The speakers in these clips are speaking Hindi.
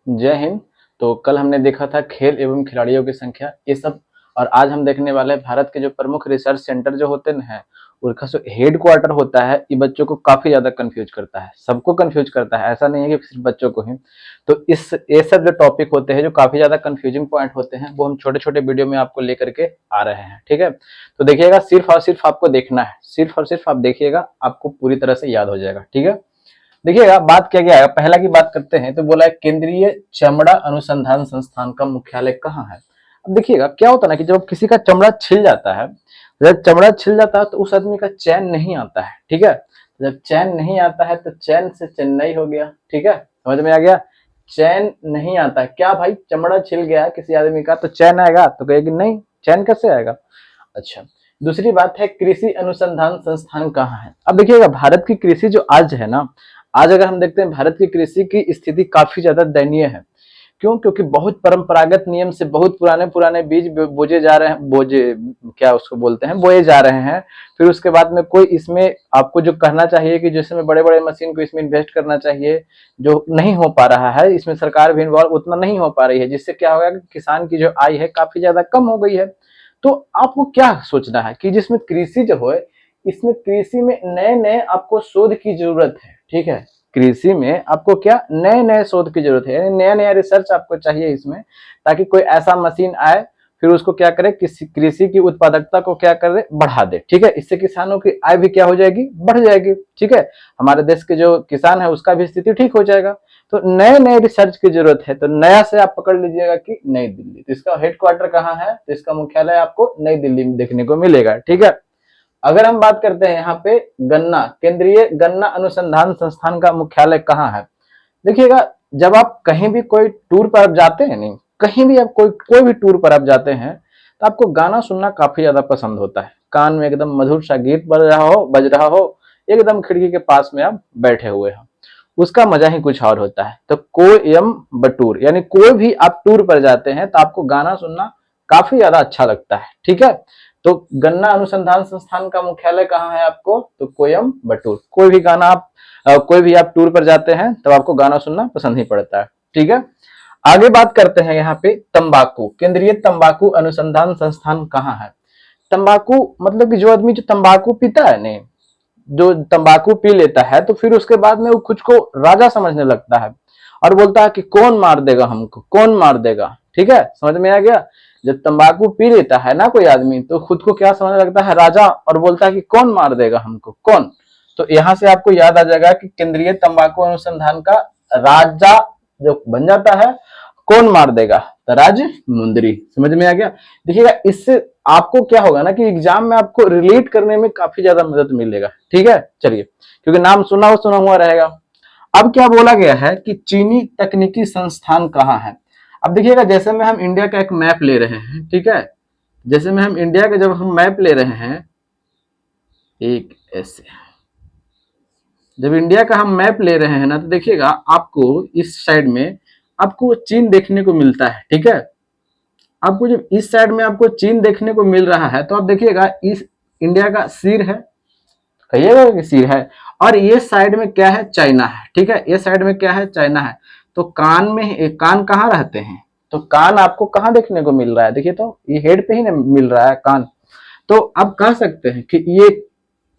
जय हिंद। तो कल हमने देखा था खेल एवं खिलाड़ियों की संख्या ये सब, और आज हम देखने वाले हैं भारत के जो प्रमुख रिसर्च सेंटर जो होते हैं उनका जो हेड क्वार्टर होता है, ये बच्चों को काफी ज्यादा कंफ्यूज करता है, सबको कंफ्यूज करता है, ऐसा नहीं है कि सिर्फ बच्चों को ही। तो इस ये सब जो टॉपिक होते हैं जो काफी ज्यादा कंफ्यूजिंग पॉइंट होते हैं वो हम छोटे छोटे वीडियो में आपको लेकर के आ रहे हैं, ठीक है। तो देखिएगा, सिर्फ और सिर्फ आपको देखना है, सिर्फ और सिर्फ आप देखिएगा, आपको पूरी तरह से याद हो जाएगा, ठीक है। देखिएगा, बात क्या गया है, पहला की बात करते हैं तो बोला है केंद्रीय चमड़ा अनुसंधान संस्थान का मुख्यालय कहाँ है। अब देखिएगा क्या होता है ना कि जब किसी का चमड़ा छिल जाता है, जब चमड़ा छिल जाता है तो उस आदमी का चैन नहीं आता है, ठीक है। जब चैन नहीं आता है तो चैन से चेन्नई हो गया, ठीक है, समझ में आ गया। चैन नहीं आता है क्या भाई, चमड़ा छिल गया है किसी आदमी का तो चैन आएगा, तो कहेगी नहीं, चैन कैसे आएगा। अच्छा, दूसरी बात है कृषि अनुसंधान संस्थान कहाँ है। अब देखिएगा, भारत की कृषि जो आज है ना, आज अगर हम देखते हैं भारत की कृषि की स्थिति काफी ज्यादा दयनीय है। क्यों? क्योंकि बहुत परंपरागत नियम से बहुत पुराने पुराने बीज बोजे जा रहे हैं, बोझे क्या उसको बोलते हैं, बोए जा रहे हैं। फिर उसके बाद में कोई इसमें आपको जो कहना चाहिए कि जिसमें बड़े बड़े मशीन को इसमें इन्वेस्ट करना चाहिए, जो नहीं हो पा रहा है, इसमें सरकार भी इन्वॉल्व उतना नहीं हो पा रही है, जिससे क्या होगा कि किसान की जो आय है काफी ज्यादा कम हो गई है। तो आपको क्या सोचना है कि जिसमें कृषि जो है, इसमें कृषि में नए नए आपको शोध की जरूरत है, ठीक है। कृषि में आपको क्या नए नए शोध की जरूरत है, नया नया रिसर्च आपको चाहिए इसमें, ताकि कोई ऐसा मशीन आए फिर उसको क्या करे, किसी कृषि की उत्पादकता को क्या करे, बढ़ा दे, ठीक है। इससे किसानों की आय भी क्या हो जाएगी, बढ़ जाएगी, ठीक है। हमारे देश के जो किसान है उसका भी स्थिति ठीक हो जाएगा। तो नए नए रिसर्च की जरूरत है, तो नया से आप पकड़ लीजिएगा कि नई दिल्ली। तो इसका हेडक्वार्टर कहाँ है, तो इसका मुख्यालय आपको नई दिल्ली में देखने को मिलेगा, ठीक है। अगर हम बात करते हैं यहाँ पे गन्ना, केंद्रीय गन्ना अनुसंधान संस्थान का मुख्यालय कहाँ है। देखिएगा, जब आप कहीं भी कोई टूर पर आप जाते हैं, नहीं कहीं भी आप कोई कोई भी टूर पर आप जाते हैं, तो आपको गाना सुनना काफी ज्यादा पसंद होता है। कान में एकदम मधुर सा गीत बज रहा हो, एकदम खिड़की के पास में आप बैठे हुए हो, उसका मजा ही कुछ और होता है। तो कोयम बटूर, यानी कोई भी आप टूर पर जाते हैं तो आपको गाना सुनना काफी ज्यादा अच्छा लगता है, ठीक है। तो गन्ना अनुसंधान संस्थान का मुख्यालय कहाँ है आपको, तो कोयम बटूर। कोई भी गाना आप कोई भी आप टूर पर जाते हैं तो आपको गाना सुनना पसंद ही पड़ता है, ठीक है। आगे बात करते हैं यहाँ पे तंबाकू, केंद्रीय तंबाकू अनुसंधान संस्थान कहाँ है। तंबाकू मतलब कि जो आदमी जो तंबाकू पीता है, नहीं जो तंबाकू पी लेता है तो फिर उसके बाद में वो खुद को राजा समझने लगता है और बोलता है कि कौन मार देगा हमको, कौन मार देगा, ठीक है, समझ में आ गया। जब तंबाकू पी लेता है ना कोई आदमी तो खुद को क्या समझने लगता है, राजा, और बोलता है कि कौन मार देगा हमको, कौन। तो यहाँ से आपको याद आ जाएगा कि केंद्रीय तंबाकू अनुसंधान का राजा जो बन जाता है, कौन मार देगा, तो राज मुंदरी। समझ में आ गया। देखिएगा, इससे आपको क्या होगा ना कि एग्जाम में आपको रिलेट करने में काफी ज्यादा मदद मिलेगा, ठीक है। चलिए, क्योंकि नाम सुना हुआ रहेगा। अब क्या बोला गया है कि चीनी तकनीकी संस्थान कहाँ है। अब देखिएगा, जैसे में हम इंडिया का एक मैप ले रहे हैं, ठीक है, जैसे में हम इंडिया का जब हम मैप ले रहे हैं, एक ऐसे जब इंडिया का हम मैप ले रहे हैं ना, तो देखिएगा आपको इस साइड में आपको चीन देखने को मिलता है, ठीक है। आपको जब इस साइड में आपको चीन देखने को मिल रहा है तो आप देखिएगा इस इंडिया का सिर है, कहिएगा कि सिर है, और ये साइड में क्या है, चाइना है, ठीक है, ये साइड में क्या है, चाइना है। तो कान में, कान कहाँ रहते हैं, तो कान आपको कहाँ देखने को मिल रहा है, देखिए तो ये हेड पे ही ना मिल रहा है कान। तो आप कह सकते हैं कि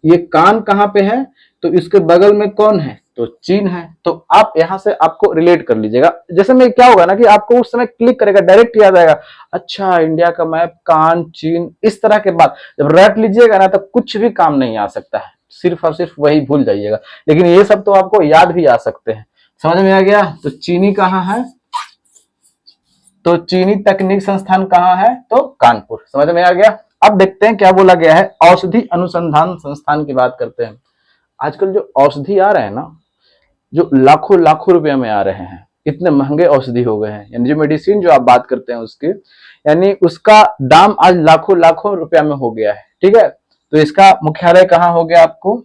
ये कान कहाँ पे है, तो इसके बगल में कौन है, तो चीन है। तो आप यहाँ से आपको रिलेट कर लीजिएगा। जैसे में क्या होगा ना कि आपको उस समय क्लिक करेगा, डायरेक्ट याद आएगा, अच्छा इंडिया का मैप, कान, चीन, इस तरह के बात जब रट लीजिएगा ना तो कुछ भी काम नहीं आ सकता है, सिर्फ और सिर्फ वही भूल जाइएगा। लेकिन ये सब तो आपको याद भी आ सकते हैं। समझ में आ गया। तो चीनी कहाँ है, तो चीनी तकनीक संस्थान कहाँ है, तो कानपुर। समझ में आ गया। अब देखते हैं क्या बोला गया है, औषधि अनुसंधान संस्थान की बात करते हैं। आजकल जो औषधि आ रहे हैं ना, जो लाखों लाखों रुपए में आ रहे हैं, इतने महंगे औषधि हो गए हैं, यानी जो मेडिसिन जो आप बात करते हैं उसकी, यानी उसका दाम आज लाखों लाखों रुपया में हो गया है, ठीक है। तो इसका मुख्यालय कहाँ हो गया आपको,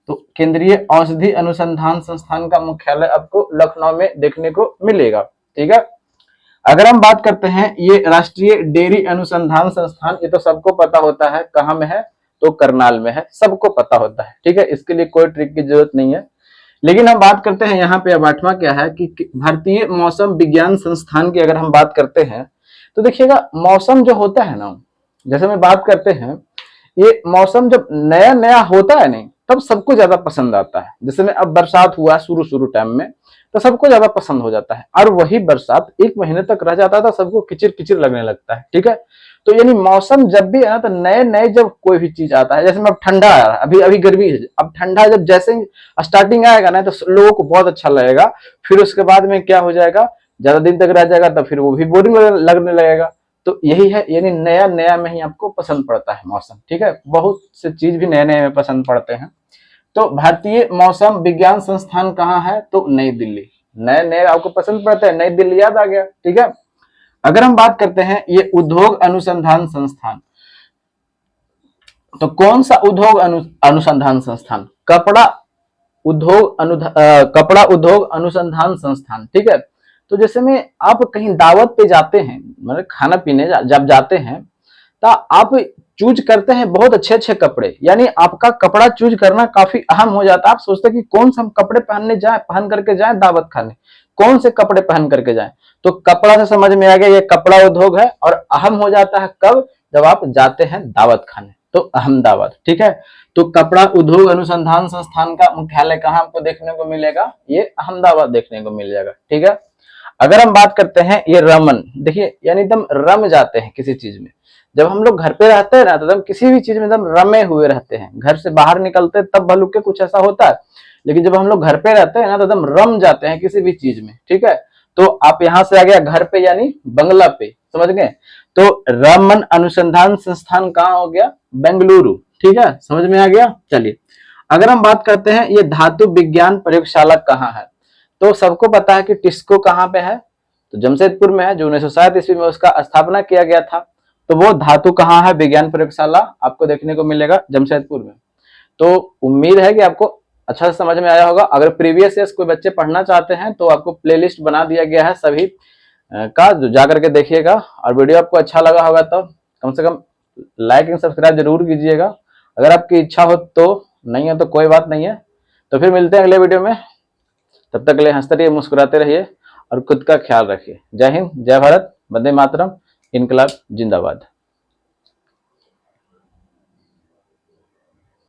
तो केंद्रीय औषधि अनुसंधान संस्थान का मुख्यालय आपको लखनऊ में देखने को मिलेगा, ठीक है। अगर हम बात करते हैं ये राष्ट्रीय डेयरी अनुसंधान संस्थान, ये तो सबको पता होता है कहाँ में है, तो करनाल में है, सबको पता होता है, ठीक है, इसके लिए कोई ट्रिक की जरूरत नहीं है। लेकिन हम बात करते हैं यहाँ पे अब 8वां क्या है कि भारतीय मौसम विज्ञान संस्थान की अगर हम बात करते हैं तो देखिएगा मौसम जो होता है ना, जैसे मैं बात करते हैं, ये मौसम जब नया नया होता है नहीं तब सबको ज्यादा पसंद आता है। जैसे में अब बरसात हुआ शुरू शुरू टाइम में तो सबको ज्यादा पसंद हो जाता है, और वही बरसात 1 महीने तक रह जाता था, सबको किचिर किचिर लगने लगता है। ठीक है, तो यानी मौसम जब भी है ना तो नए नए जब कोई भी चीज आता है, जैसे में अब ठंडा आ रहा है, अभी अभी गर्मी है, अब ठंडा जब जैसे स्टार्टिंग आएगा ना तो लोगों को बहुत अच्छा लगेगा, फिर उसके बाद में क्या हो जाएगा, ज्यादा दिन तक रह जाएगा तो फिर वो भी बोरिंग लगने लगेगा। तो यही है, यानी नया नया में ही आपको पसंद पड़ता है मौसम। ठीक है, बहुत से चीज भी नए नए में पसंद पड़ते हैं। तो भारतीय मौसम विज्ञान संस्थान कहाँ है, तो नई दिल्ली। नए नए आपको पसंद पड़ते हैं, नई दिल्ली याद आ गया। ठीक है, अगर हम बात करते हैं ये उद्योग अनुसंधान संस्थान, तो कौन सा उद्योग अनुसंधान संस्थान, कपड़ा उद्योग अनुसंधान संस्थान। ठीक है, तो जैसे में आप कहीं दावत पे जाते हैं, मतलब खाना पीने जब जाते हैं तो आप चूज करते हैं बहुत अच्छे अच्छे कपड़े, यानी आपका कपड़ा चूज करना काफी अहम हो जाता है। आप सोचते हैं कि कौन सा हम कपड़े पहन करके जाए दावत खाने, कौन से कपड़े पहन करके जाए। तो कपड़ा से समझ में आ गया ये कपड़ा उद्योग है, और अहम हो जाता है कब, जब आप जाते हैं दावत खाने, तो अहमदाबाद। ठीक है, तो कपड़ा उद्योग अनुसंधान संस्थान का मुख्यालय कहाँ आपको देखने को मिलेगा, ये अहमदाबाद देखने को मिल जाएगा। ठीक है, अगर हम बात करते हैं ये रमन, देखिए यानी एकदम रम जाते हैं किसी चीज में। जब हम लोग घर पे रहते हैं ना तो एकदम किसी भी चीज में एकदम रमे हुए रहते हैं, घर से बाहर निकलते हैं तब भलुक के कुछ ऐसा होता है, लेकिन जब हम लोग घर पे रहते हैं ना तो एकदम रम जाते हैं किसी भी चीज में। ठीक है, तो आप यहां से आ गया घर पे यानी बंगला पे, समझ गए। तो रमन अनुसंधान संस्थान कहाँ हो गया, बेंगलुरु। ठीक है, समझ में आ गया। चलिए अगर हम बात करते हैं ये धातु विज्ञान प्रयोगशाला कहाँ है, तो सबको पता है कि टिस्को कहाँ पे है, तो जमशेदपुर में है, जो 1907 ईस्वी में उसका स्थापना किया गया था। तो वो धातु कहाँ है विज्ञान प्रयोगशाला, आपको देखने को मिलेगा जमशेदपुर में। तो उम्मीद है कि आपको अच्छा से समझ में आया होगा। अगर प्रीवियस ईयर्स कोई बच्चे पढ़ना चाहते हैं तो आपको प्लेलिस्ट बना दिया गया है सभी का, जो जा करके देखिएगा। और वीडियो आपको अच्छा लगा होगा तो कम से कम लाइक एंड सब्सक्राइब जरूर कीजिएगा। अगर आपकी इच्छा हो तो, नहीं है तो कोई बात नहीं है। तो फिर मिलते हैं अगले वीडियो में, तब तक के लिए हंसते रहिए, मुस्कुराते रहिए और खुद का ख्याल रखिए। जय हिंद, जय भारत, वंदे मातरम, इनकलाब जिंदाबाद।